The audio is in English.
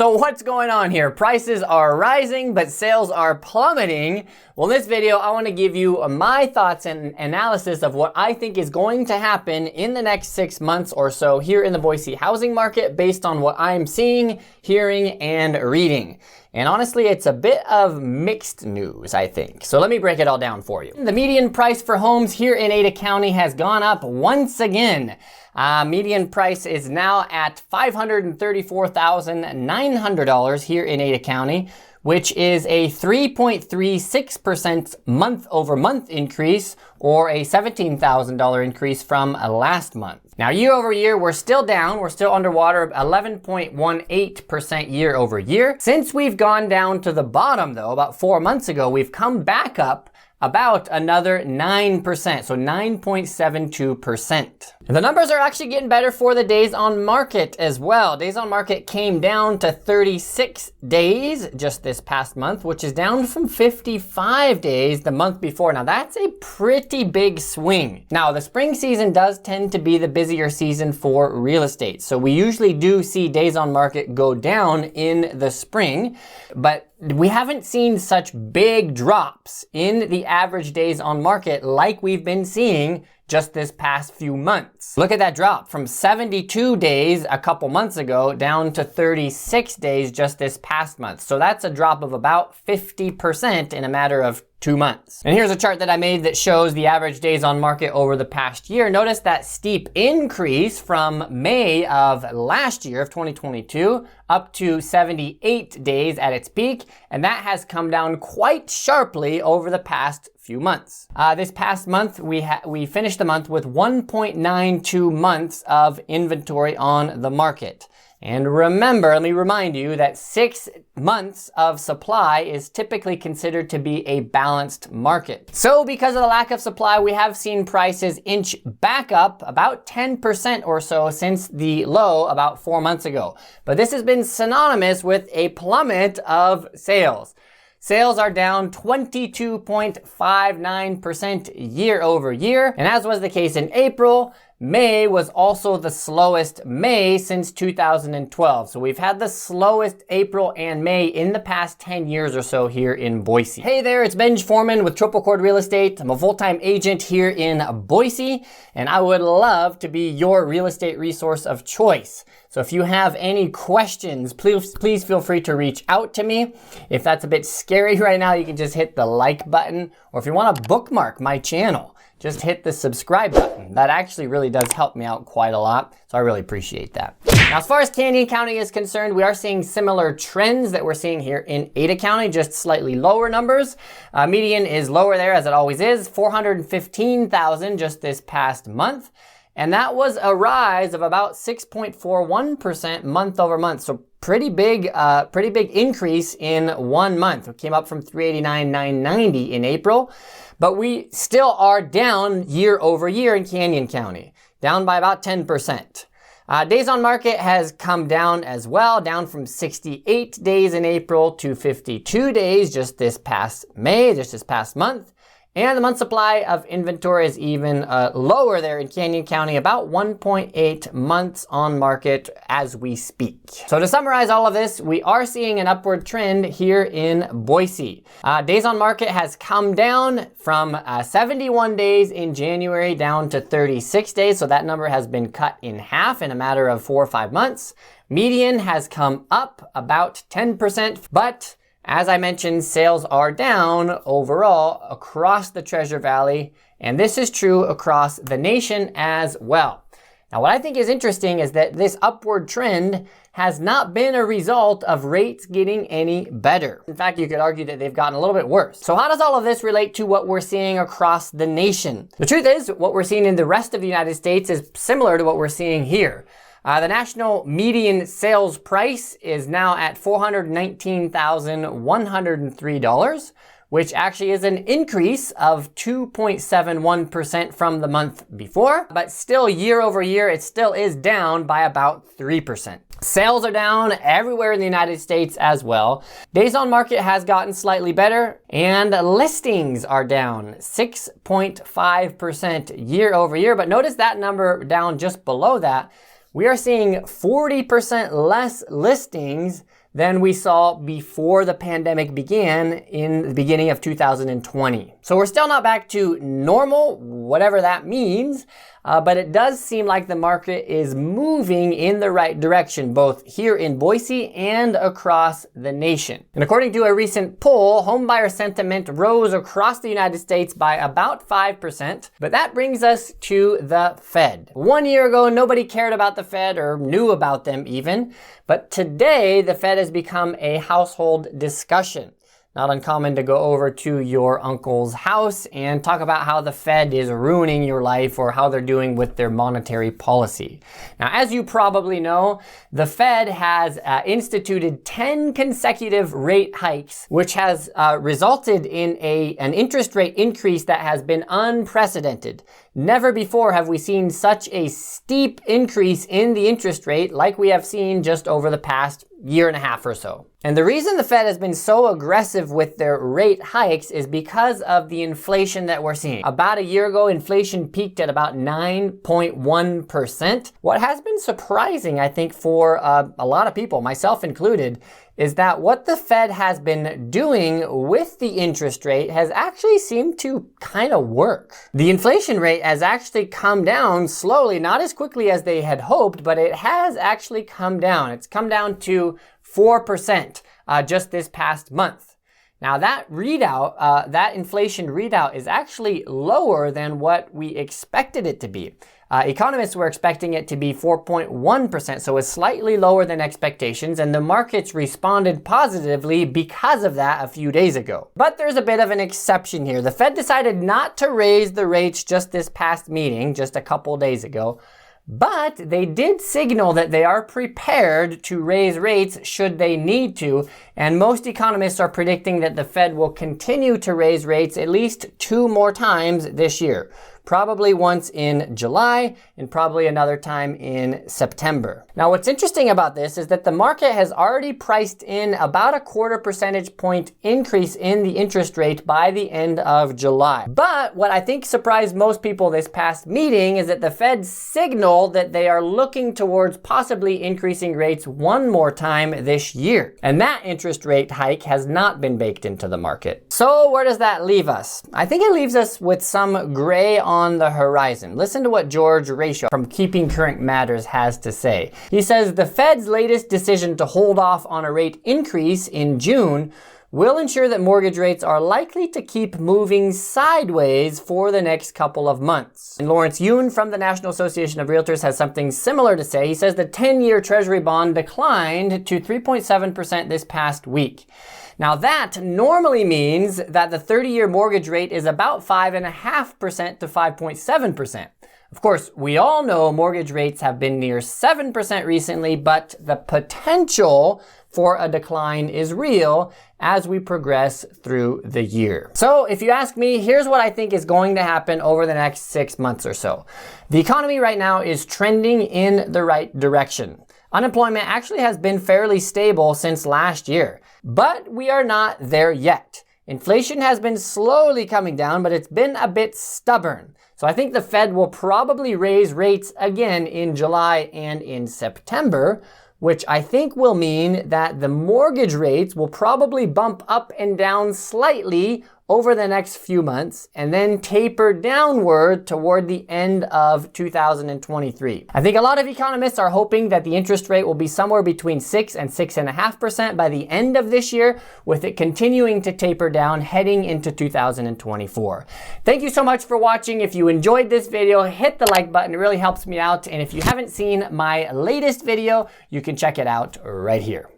So what's going on here? Prices are rising, but sales are plummeting. Well, in this video, I want to give you my thoughts and analysis of what I think is going to happen in the next 6 months or so here in the Boise housing market based on what I'm seeing, hearing, and reading. And honestly, it's a bit of mixed news, I think. So let me break it all down for you. The median price for homes here in Ada County has gone up once again. Median price is now at $534,900 here in Ada County, which is a 3.36% month-over-month increase, or a $17,000 increase from last month. Now, year over year, we're still down. We're still underwater, 11.18% year over year. Since we've gone down to the bottom, though, about 4 months ago, we've come back up about another 9%, so 9.72%. The numbers are actually getting better for the days on market as well. Days on market came down to 36 days just this past month, which is down from 55 days the month before. Now that's a pretty big swing. Now the spring season does tend to be the busier season for real estate. So we usually do see days on market go down in the spring, but we haven't seen such big drops in the average days on market like we've been seeing just this past few months. Look at that drop from 72 days a couple months ago down to 36 days just this past month. So that's a drop of about 50% in a matter of 2 months. And here's a chart that I made that shows the average days on market over the past year. Notice that steep increase from May of last year of 2022 up to 78 days at its peak, and that has come down quite sharply over the past few months. This past month, we finished the month with 1.92 months of inventory on the market. And remember, let me remind you that 6 months of supply is typically considered to be a balanced market. So because of the lack of supply, we have seen prices inch back up about 10% or so since the low about 4 months ago. But this has been synonymous with a plummet of sales. Sales are down 22.59% year over year. And as was the case in April, May was also the slowest May since 2012. So we've had the slowest April and May in the past 10 years or so here in Boise. Hey there, it's Benj Foreman with Triple Cord Real Estate. I'm a full-time agent here in Boise, and I would love to be your real estate resource of choice. So if you have any questions, please feel free to reach out to me. If that's a bit scary right now, you can just hit the like button. Or if you want to bookmark my channel, just hit the subscribe button. That actually really does help me out quite a lot, so I really appreciate that. Now, as far as Canyon County is concerned, we are seeing similar trends that we're seeing here in Ada County, just slightly lower numbers. Median is lower there, as it always is, 415,000 just this past month. And that was a rise of about 6.41% month over month. So pretty big increase in 1 month. It came up from 389,990 in April, but we still are down year over year in Canyon County, down by about 10%. Days on market has come down as well, down from 68 days in April to 52 days just this past May, just this past month. And the month supply of inventory is even lower there in Canyon County, about 1.8 months on market as we speak. So to summarize all of this, we are seeing an upward trend here in Boise. Days on market has come down from 71 days in January down to 36 days. So that number has been cut in half in a matter of 4 or 5 months. Median has come up about 10%, but as I mentioned, sales are down overall across the Treasure Valley, and this is true across the nation as well. Now, what I think is interesting is that this upward trend has not been a result of rates getting any better. In fact, you could argue that they've gotten a little bit worse. So how does all of this relate to what we're seeing across the nation? The truth is, what we're seeing in the rest of the United States is similar to what we're seeing here. The national median sales price is now at $419,103, which actually is an increase of 2.71% from the month before, but still year over year, it still is down by about 3%. Sales are down everywhere in the United States as well. Days on market has gotten slightly better, and listings are down 6.5% year over year, but notice that number down just below that. We are seeing 40% less listings than we saw before the pandemic began in the beginning of 2020. So we're still not back to normal, whatever that means, but it does seem like the market is moving in the right direction, both here in Boise and across the nation. And according to a recent poll, homebuyer sentiment rose across the United States by about 5%, but that brings us to the Fed. 1 year ago, nobody cared about the Fed or knew about them even, but today the Fed has become a household discussion. Not uncommon to go over to your uncle's house and talk about how the Fed is ruining your life or how they're doing with their monetary policy. Now, as you probably know, the Fed has instituted 10 consecutive rate hikes, which has resulted in an interest rate increase that has been unprecedented. Never before have we seen such a steep increase in the interest rate like we have seen just over the past year and a half or so. And the reason the Fed has been so aggressive with their rate hikes is because of the inflation that we're seeing. About a year ago, inflation peaked at about 9.1%. What has been surprising, I think, for a lot of people, myself included, is that what the Fed has been doing with the interest rate has actually seemed to kind of work. The inflation rate has actually come down slowly, not as quickly as they had hoped, but it has actually come down. It's come down to 4% just this past month. Now that readout, that inflation readout is actually lower than what we expected it to be. Economists were expecting it to be 4.1%, so it's slightly lower than expectations, and the markets responded positively because of that a few days ago. But there's a bit of an exception here. The Fed decided not to raise the rates just this past meeting, just a couple days ago, but they did signal that they are prepared to raise rates should they need to, and most economists are predicting that the Fed will continue to raise rates at least 2 more times this year. Probably once in July and probably another time in September. Now, what's interesting about this is that the market has already priced in about a 1/4 percentage point increase in the interest rate by the end of July. But what I think surprised most people this past meeting is that the Fed signaled that they are looking towards possibly increasing rates 1 more time this year. And that interest rate hike has not been baked into the market. So where does that leave us? I think it leaves us with some gray on the horizon. Listen to what George Ratio from Keeping Current Matters has to say. He says the Fed's latest decision to hold off on a rate increase in June will ensure that mortgage rates are likely to keep moving sideways for the next couple of months. And Lawrence Yun from the National Association of Realtors has something similar to say. He says the 10-year Treasury bond declined to 3.7% this past week. Now that normally means that the 30-year mortgage rate is about 5.5% to 5.7%. Of course, we all know mortgage rates have been near 7% recently, but the potential for a decline is real as we progress through the year. So if you ask me, here's what I think is going to happen over the next 6 months or so. The economy right now is trending in the right direction. Unemployment actually has been fairly stable since last year, but we are not there yet. Inflation has been slowly coming down, but it's been a bit stubborn. So I think the Fed will probably raise rates again in July and in September, which I think will mean that the mortgage rates will probably bump up and down slightly over the next few months and then taper downward toward the end of 2023. I think a lot of economists are hoping that the interest rate will be somewhere between 6 and 6.5% by the end of this year, with it continuing to taper down heading into 2024. Thank you so much for watching. If you enjoyed this video, hit the like button. It really helps me out. And if you haven't seen my latest video, you can check it out right here.